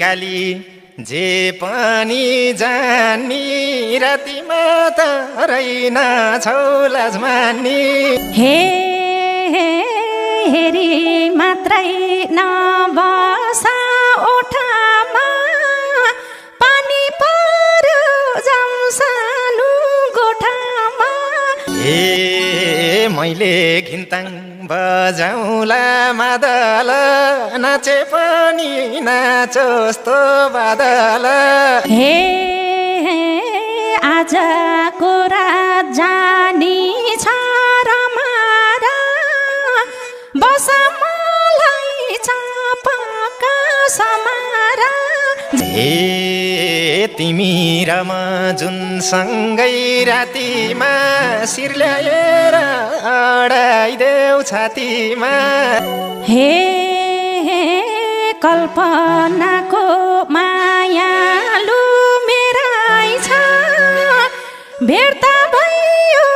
काली जे पनि जानी रातिमा त रैन छौ लाजमानी हे हेरी मात्रै नबसा ओठामा पानी पर्यो जाउँ सानो गोठामा हे मैले घिन्ताङ बजाउला मादल नाचे पनि नाचोस्तो बादल हे आजको रात जानी छ रमारा बस मलाई चापका समारा हे तिमी र म जुन सँगै रातिमा शिर ल्याएर अडाइदेऊ छातीमा हे कल्पनाको मायालु मेराइ छ भेट्दा भयो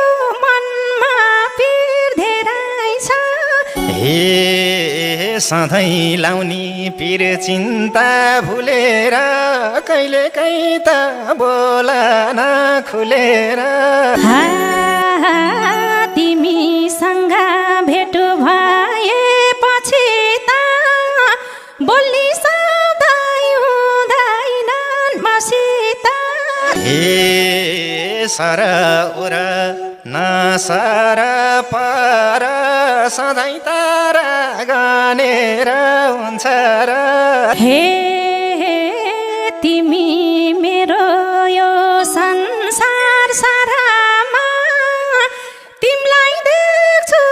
मनमा पिर धेराइ छ हे सधैँ लाउने पिर चिन्ता भुलेर कहिले कहीँ त बोल न खुलेर तिमीसँग भेट भएपछि त बोल्ने शब्द हुँदैनन् मसित हे सर उर न सर पर सधैँ तारा गनेर हुन्छ र हे तिमी मेरो यो संसार सारामा तिमीलाई देख्छु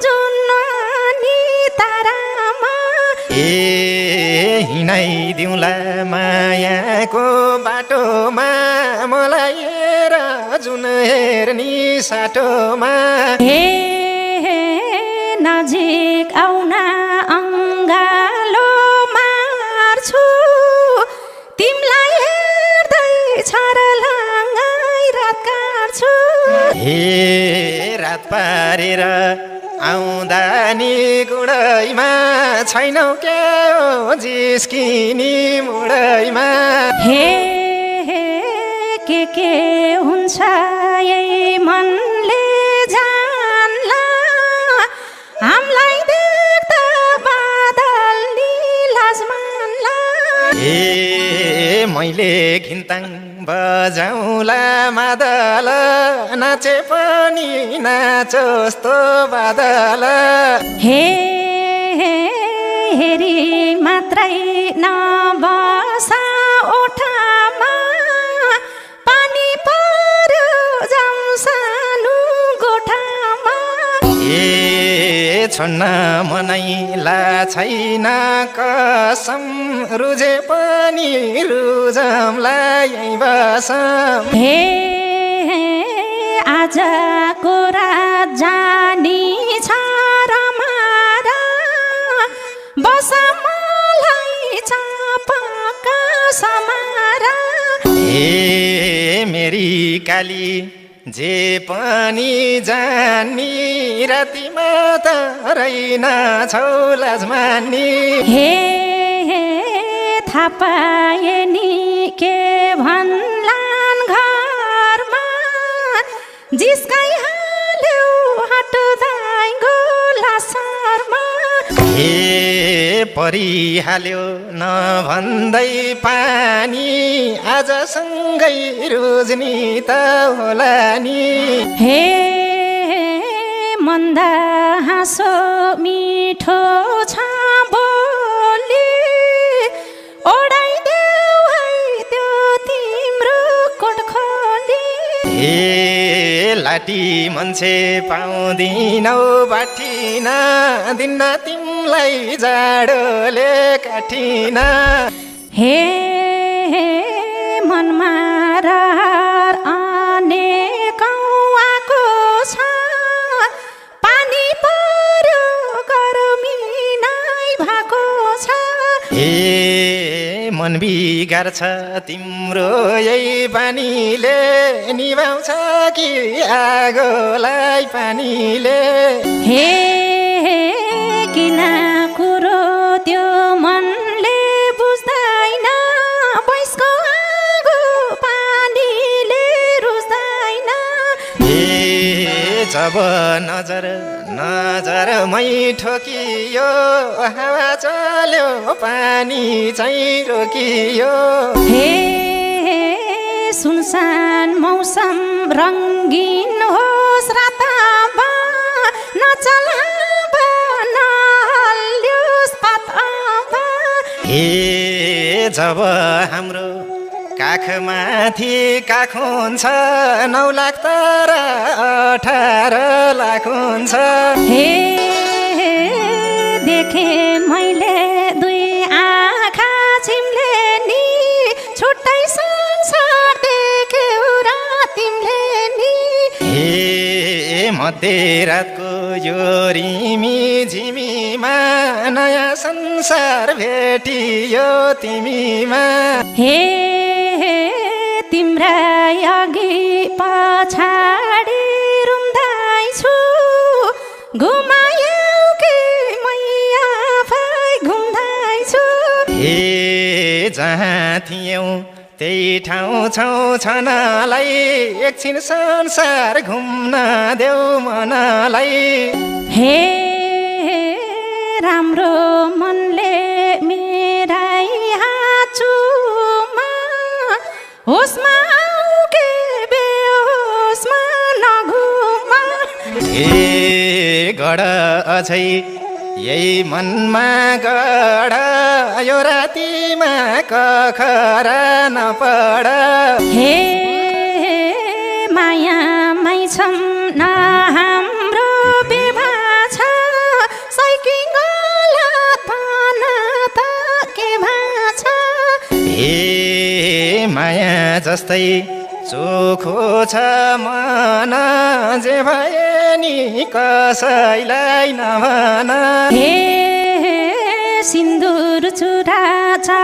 जुन अनि तारामा ए हिँडाइदिउँला मायाको बाटोमा मलाई हेर जुन हेर्ने साटोमा हे नजिक आउन अङ्गालो मार्छु तिमीलाई हेर्दै छरलाङ्गै रात काट्छु हे रात पारेर आउँदा नि गुडैमा छैनौ के हो जिस्किनी मुडैमा हे के हुन्छ यही मनले जानला हामीलाई देख्दा बादल लाज मान्ला हे मैले घिन्ताङ बजाउला मादल नाचे पनि नाचोस्तो बादल हे हेरी मात्रै नबसा ओठामा पानी पर्यो जाउँ सानो गोठामा ए छोड्न मनैला छैन कसम रुझे पनि रुजमला यही बसम हे आजको रात जानी छ रमारा बस मलाई चापका समारा हे मेरी काली जे पनि जानी रातिमा त रैन छौ लाजमानी हे थाहा पाए नि के भन्लान् घरमा जिस्काइहाल्यो हट्दै गोला शर्मा हे परिहाल्यो नभन्दै पानी आजसँगै रोज्नी त होला नि हे मन्द हाँसो मिठो छ बोली ओडाइदेऊ है त्यो तिम्रो कोट खोली हे लाटी मान्छे पाउँदिनौ बाठिन दिन्न तिमलाई जाडोले काठिन हे मनमा रहर अनेकौँ आएको छ पानी पर्यो गर्मी नै भएको छ हे मन बिगार्छ तिम्रो यही बानीले निभाउँछ कि आगोलाई पानीले हे किन कुरो त्यो मनले बुझ्दैन जब नजरमै ठोकियो हावा चल्यो पानी चाहिँ रोकियो हे सुनसान मौसम रङ्गीन होस् रातमा नचलाबा नहल्योस् पातमा हे जब हाम्रो काखमाथि काख हुन्छ 9 लाख तर 18 लाख हुन्छ हे देखे मैले 2 आँखा छिम्ले नि छुट्टै संसार देख्यौ र तिमीले नि हे मध्यरातको यो रिमी झिमीमा नयाँ संसार भेटियो तिमीमा हे तिम्रा अघि पछाडि रुम्दैछु घुमायौ कि मै आफै घुम्दैछु हे जहाँ थियौ त्यही ठाउँ छौ छनलाई एकछिन संसार घुम्न देऊ मनलाई हे राम्रो मनले मेरै हाचुमा होसमा आऊ के बेहोसमा नघुमा हे गड अझै यही मनमा गड यो रातिमा कखरा नपड हे मायामै छौँ न हाम्रो विवाह छ सैकिङ गलत भन त के भाछ हे माया जस्तै चोखो छ मन जे भए नि कसैलाई नभन हे सिन्दुर चुरा छ